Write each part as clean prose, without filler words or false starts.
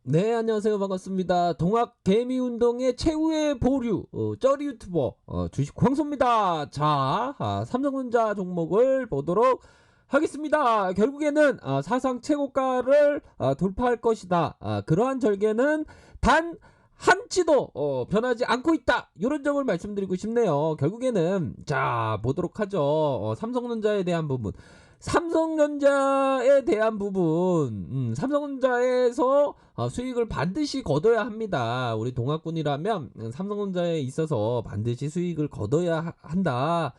네, 안녕하세요. 반갑습니다. 동학 개미 운동의 최후의 보류, 쩌리 유튜버, 주식 광소입니다. 자, 삼성전자 종목을 보도록 하겠습니다. 결국에는 사상 최고가를 돌파할 것이다. 그러한 절개는 단 한치도 변하지 않고 있다. 이런 점을 말씀드리고 싶네요. 결국에는 자 보도록 하죠. 삼성전자에 대한 부분. 삼성전자에 대한 부분, 삼성전자에서 수익을 반드시 거둬야 합니다. 우리 동학군이라면 삼성전자에 있어서 반드시 수익을 거둬야 한다.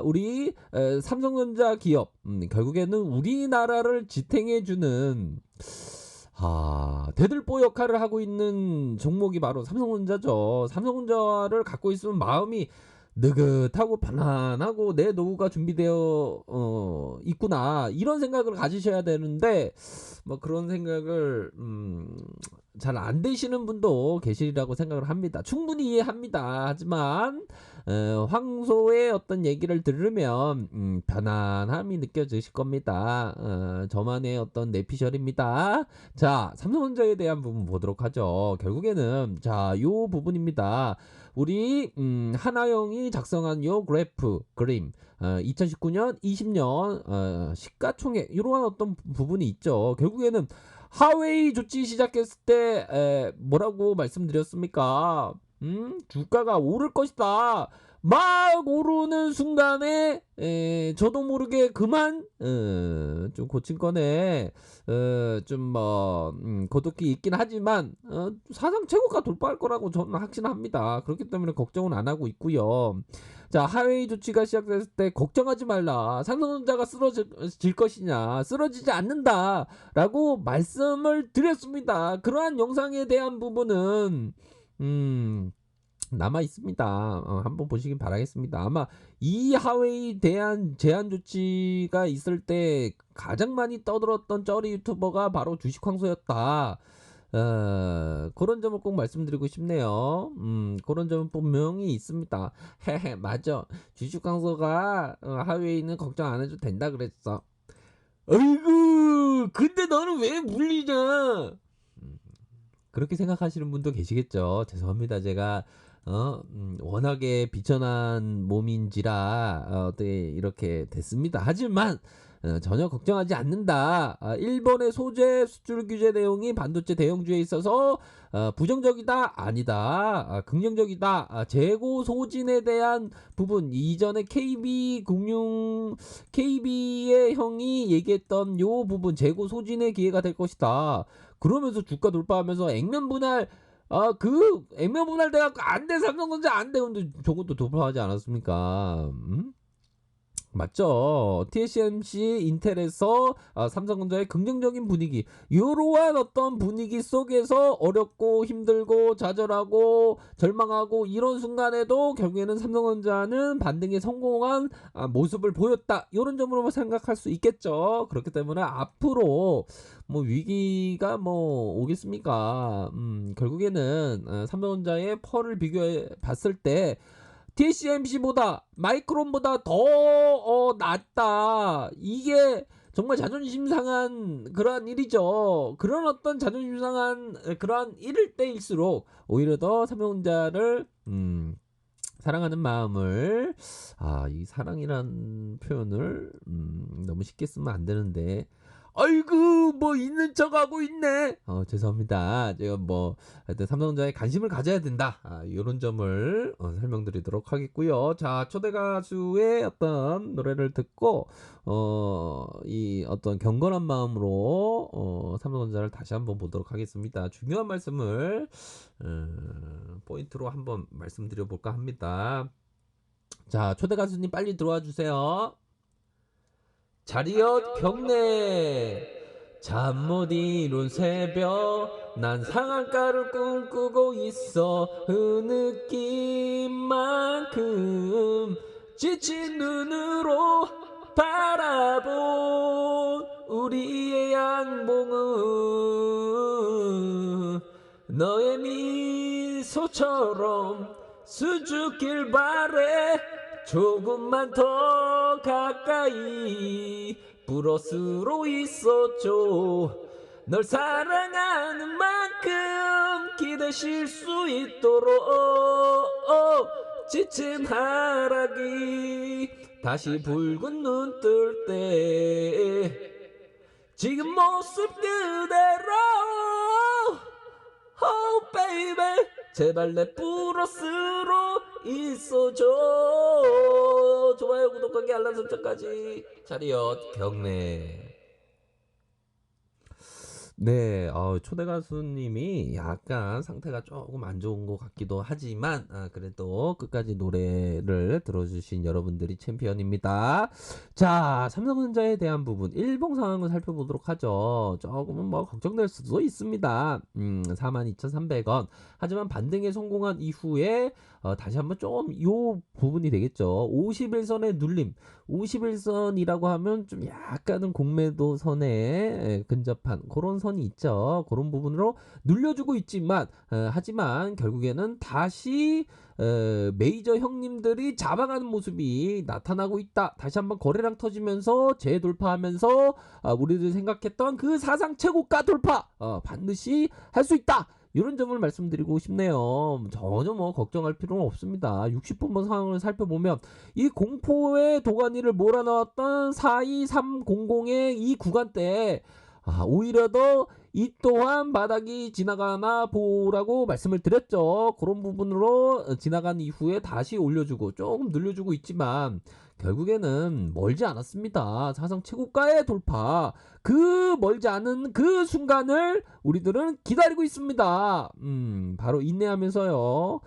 우리 삼성전자 기업, 결국에는 우리나라를 지탱해주는 대들보 역할을 하고 있는 종목이 바로 삼성전자죠. 삼성전자를 갖고 있으면 마음이 느긋하고 편안하고 내 노후가 준비되어 있구나 이런 생각을 가지셔야 되는데 뭐 그런 생각을 잘 안 되시는 분도 계시리라고 생각을 합니다. 충분히 이해합니다. 하지만 황소의 어떤 얘기를 들으면 편안함이 느껴지실 겁니다. 저만의 어떤 내피셜입니다. 자, 삼성전자에 대한 부분 보도록 하죠. 결국에는 자, 요 부분입니다. 우리 하나영이 작성한 요 그래프 그림 2019년 20년 시가총액 이러한 어떤 부분이 있죠. 결국에는 하웨이 조치 시작했을 때 뭐라고 말씀드렸습니까? 주가가 오를 것이다. 막 오르는 순간에 저도 모르게 그만 좀 고친 거네. 좀뭐 고독히 있긴 하지만 사상 최고가 돌파할 거라고 저는 확신합니다. 그렇기 때문에 걱정은 안 하고 있고요. 자, 하웨이 조치가 시작됐을 때 걱정하지 말라. 삼성전자가 쓰러질 것이냐? 쓰러지지 않는다라고 말씀을 드렸습니다. 그러한 영상에 대한 부분은 남아 있습니다. 한번 보시길 바라겠습니다. 아마 이 하웨이 대한 제한 조치가 있을 때 가장 많이 떠들었던 쩌리 유튜버가 바로 주식황소였다. 그런 점을 꼭 말씀드리고 싶네요. 그런 점은 분명히 있습니다. 헤헤, 맞아. 주식황소가 하웨이는 걱정 안 해도 된다 그랬어. 어이구, 근데 너는 왜 물리냐? 그렇게 생각하시는 분도 계시겠죠. 죄송합니다. 제가 워낙에 비천한 몸인지라 어떻게 이렇게 됐습니다. 하지만 전혀 걱정하지 않는다. 일본의 소재 수출 규제 내용이 반도체 대형주에 있어서 부정적이다? 아니다. 긍정적이다. 재고 소진에 대한 부분 이전에 KB의 형이 얘기했던 요 부분 재고 소진의 기회가 될 것이다. 그러면서 주가 돌파하면서 액면 분할 그 액면 분할 돼갖고 안 돼. 삼성전자 안 돼. 근데 저것도 돌파하지 않았습니까? 맞죠. TSMC 인텔에서 삼성전자의 긍정적인 분위기 이러한 어떤 분위기 속에서 어렵고 힘들고 좌절하고 절망하고 이런 순간에도 결국에는 삼성전자는 반등에 성공한 모습을 보였다. 이런 점으로 생각할 수 있겠죠. 그렇기 때문에 앞으로 뭐 위기가 뭐 오겠습니까? 결국에는 삼성전자의 펄을 비교해 봤을 때 TSMC보다 마이크론보다 더 낫다. 이게 정말 자존심 상한 그러한 일이죠. 그런 어떤 자존심 상한 그러한 일일 때일수록 오히려 더 삼성전자를 사랑하는 마음을 이 사랑이란 표현을 너무 쉽게 쓰면 안 되는데 아이고 뭐 있는 척하고 있네. 죄송합니다. 제가 뭐 하여튼 삼성전자에 관심을 가져야 된다. 이런 점을 설명드리도록 하겠고요. 자, 초대 가수의 어떤 노래를 듣고 이 어떤 경건한 마음으로 삼성전자를 다시 한번 보도록 하겠습니다. 중요한 말씀을 포인트로 한번 말씀드려 볼까 합니다. 자, 초대 가수님 빨리 들어와 주세요. 자리엇 경례 잠 못 이룬 새벽 난 상한가를 꿈꾸고 있어 그 느낌만큼 지친 눈으로 바라본 우리의 양봉은 너의 미소처럼 수줍길 바래 조금만 더 가까이 브러스로 있어줘 널 사랑하는 만큼 기대실 수 있도록 지친 하락이 다시 붉은 눈 뜰 때 지금 모습 그대로 Oh baby 제발 내 플러스로 있어줘. 좋아요 구독하기 알람 설정까지. 차리엇 경례. 네, 초대 가수님이 약간 상태가 조금 안 좋은 것 같기도 하지만, 그래도 끝까지 노래를 들어주신 여러분들이 챔피언입니다. 자, 삼성전자에 대한 부분, 일봉 상황을 살펴보도록 하죠. 조금은 뭐 걱정될 수도 있습니다. 42,300원. 하지만 반등에 성공한 이후에, 다시 한번 좀, 요 부분이 되겠죠. 51선의 눌림. 51선이라고 하면 좀 약간은 공매도 선에 근접한 그런 선이 있죠. 그런 부분으로 눌려주고 있지만 하지만 결국에는 다시 메이저 형님들이 잡아가는 모습이 나타나고 있다. 다시 한번 거래량 터지면서 재돌파하면서 우리들이 생각했던 그 사상 최고가 돌파 반드시 할 수 있다. 이런 점을 말씀드리고 싶네요. 전혀 뭐 걱정할 필요는 없습니다. 60분번 상황을 살펴보면 이 공포의 도가니를 몰아넣었던 42300의 이 구간대 오히려 더 이 또한 바닥이 지나가나 보라고 말씀을 드렸죠. 그런 부분으로 지나간 이후에 다시 올려주고 조금 늘려주고 있지만 결국에는 멀지 않았습니다. 사상 최고가의 돌파. 그 멀지 않은 그 순간을 우리들은 기다리고 있습니다. 바로 인내하면서요.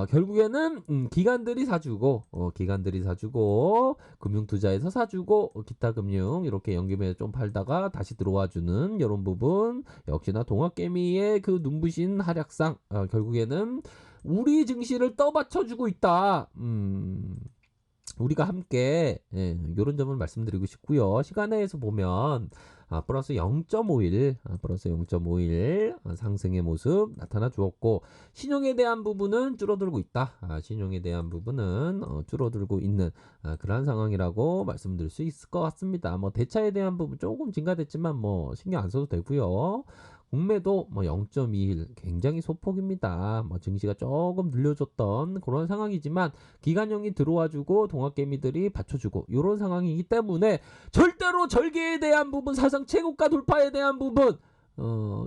결국에는 기관들이 사주고 금융투자에서 사주고 기타 금융 이렇게 연금에 좀 팔다가 다시 들어와주는 이런 부분 역시나 동학개미의 그 눈부신 활약상 결국에는 우리 증시를 떠받쳐주고 있다. 우리가 함께 이런 점을 말씀드리고 싶고요. 시간에서 보면 플러스 0.51 상승의 모습 나타나 주었고 신용에 대한 부분은 줄어들고 있다. 신용에 대한 부분은 줄어들고 있는 그러한 상황이라고 말씀드릴 수 있을 것 같습니다. 뭐 대차에 대한 부분 조금 증가됐지만 뭐 신경 안 써도 되고요. 공매도 뭐 0.21 굉장히 소폭입니다. 뭐 증시가 조금 늘려줬던 그런 상황이지만 기관형이 들어와주고 동학개미들이 받쳐주고 이런 상황이기 때문에 절대로 절개에 대한 부분 사상 최고가 돌파에 대한 부분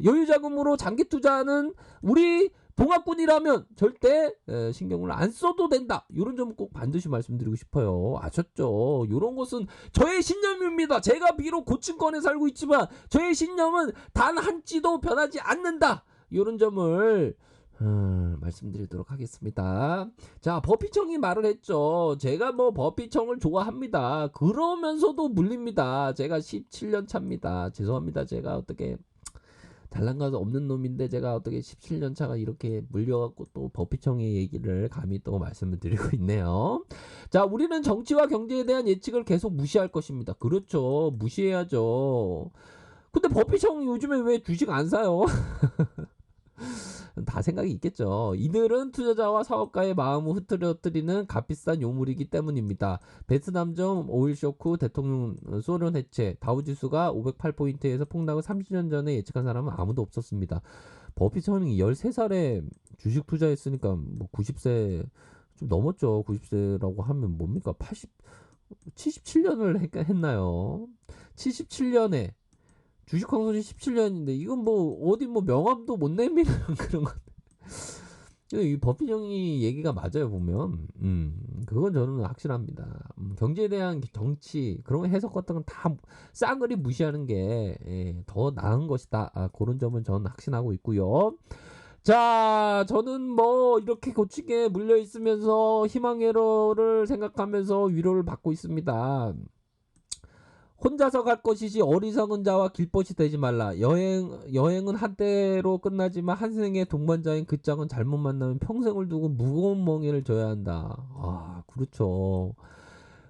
여유자금으로 장기 투자하는 우리 동학군이라면 절대 신경을 안 써도 된다. 이런 점 꼭 반드시 말씀드리고 싶어요. 아셨죠? 이런 것은 저의 신념입니다. 제가 비록 고층권에 살고 있지만 저의 신념은 단 한치도 변하지 않는다. 이런 점을 말씀드리도록 하겠습니다. 자, 버피청이 말을 했죠. 제가 뭐 버피청을 좋아합니다. 그러면서도 물립니다. 제가 17년 차입니다. 죄송합니다. 제가 어떻게 잘난가서 없는 놈인데 제가 어떻게 17년 차가 이렇게 물려갖고 또 버피청의 얘기를 감히 또 말씀을 드리고 있네요. 자, 우리는 정치와 경제에 대한 예측을 계속 무시할 것입니다. 그렇죠. 무시해야죠. 근데 버피청 요즘에 왜 주식 안 사요? 다 생각이 있겠죠. 이들은 투자자와 사업가의 마음을 흐트러뜨리는 값비싼 요물이기 때문입니다. 베트남전 오일 쇼크, 대통령 소련 해체, 다우지수가 508포인트에서 폭락을 30년 전에 예측한 사람은 아무도 없었습니다. 버핏처럼이 13살에 주식 투자했으니까 뭐 90세 좀 넘었죠. 90세라고 하면 뭡니까? 77년을 했나요? 77년에 주식 황소지 17년인데 이건 뭐 어디 뭐 명함도 못 내미는 그런 것. 이 버핏형이 얘기가 맞아요 보면. 그건 저는 확실합니다. 경제에 대한 정치 그런 거 해석 같은 건 다 싸그리 무시하는 게 더 나은 것이다. 그런 점은 저는 확신하고 있고요. 자, 저는 뭐 이렇게 고치게 물려 있으면서 희망회로를 생각하면서 위로를 받고 있습니다. 혼자서 갈 것이지 어리석은 자와 길벗이 되지 말라. 여행은 한때로 끝나지만 한 생의 동반자인 그 짝은 잘못 만나면 평생을 두고 무거운 멍에를 져야 한다. 그렇죠.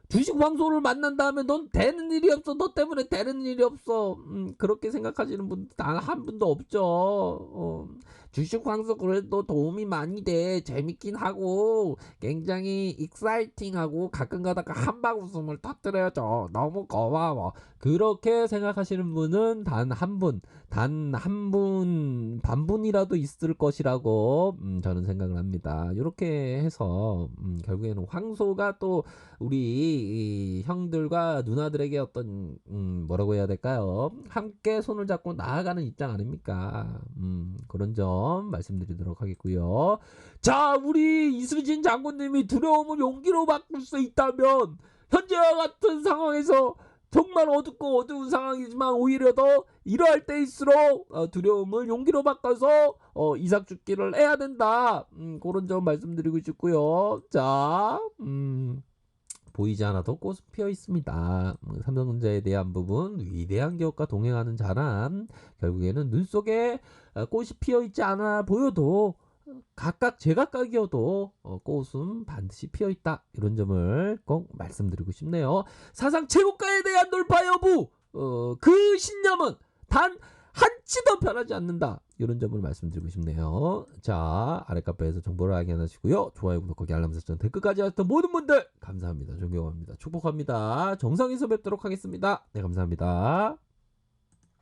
주식 황소를 만난 다음에 넌 되는 일이 없어. 너 때문에 되는 일이 없어. 그렇게 생각하시는 분 단 한 분도 없죠. 주식 황소 그래도 도움이 많이 돼. 재밌긴 하고 굉장히 익사이팅하고 가끔 가다가 한방 웃음을 터뜨려줘. 너무 고마워. 그렇게 생각하시는 분은 단 한 분, 반분이라도 있을 것이라고 저는 생각을 합니다. 이렇게 해서 결국에는 황소가 또 우리 이 형들과 누나들에게 어떤 뭐라고 해야 될까요? 함께 손을 잡고 나아가는 입장 아닙니까? 그런 점 말씀드리도록 하겠고요. 자, 우리 이수진 장군님이 두려움을 용기로 바꿀 수 있다면 현재와 같은 상황에서 정말 어둡고 어두운 상황이지만 오히려 더 이러할 때일수록 두려움을 용기로 바꿔서 이삭 죽기를 해야 된다. 그런 점 말씀드리고 싶고요. 자, 보이지 않아도 꽃은 피어 있습니다. 삼성전자에 대한 부분, 위대한 기업과 동행하는 자란 결국에는 눈 속에 꽃이 피어 있지 않아 보여도 각각 제각각이어도 꽃은 반드시 피어 있다. 이런 점을 꼭 말씀드리고 싶네요. 사상 최고가에 대한 돌파 여부, 그 신념은 단 한치도 변하지 않는다. 이런 점을 말씀드리고 싶네요. 자, 아래 카페에서 정보를 확인하시고요. 좋아요, 구독, 거기 알람 설정, 댓글까지 하셨던 모든 분들 감사합니다. 존경합니다. 축복합니다. 정상에서 뵙도록 하겠습니다. 네, 감사합니다.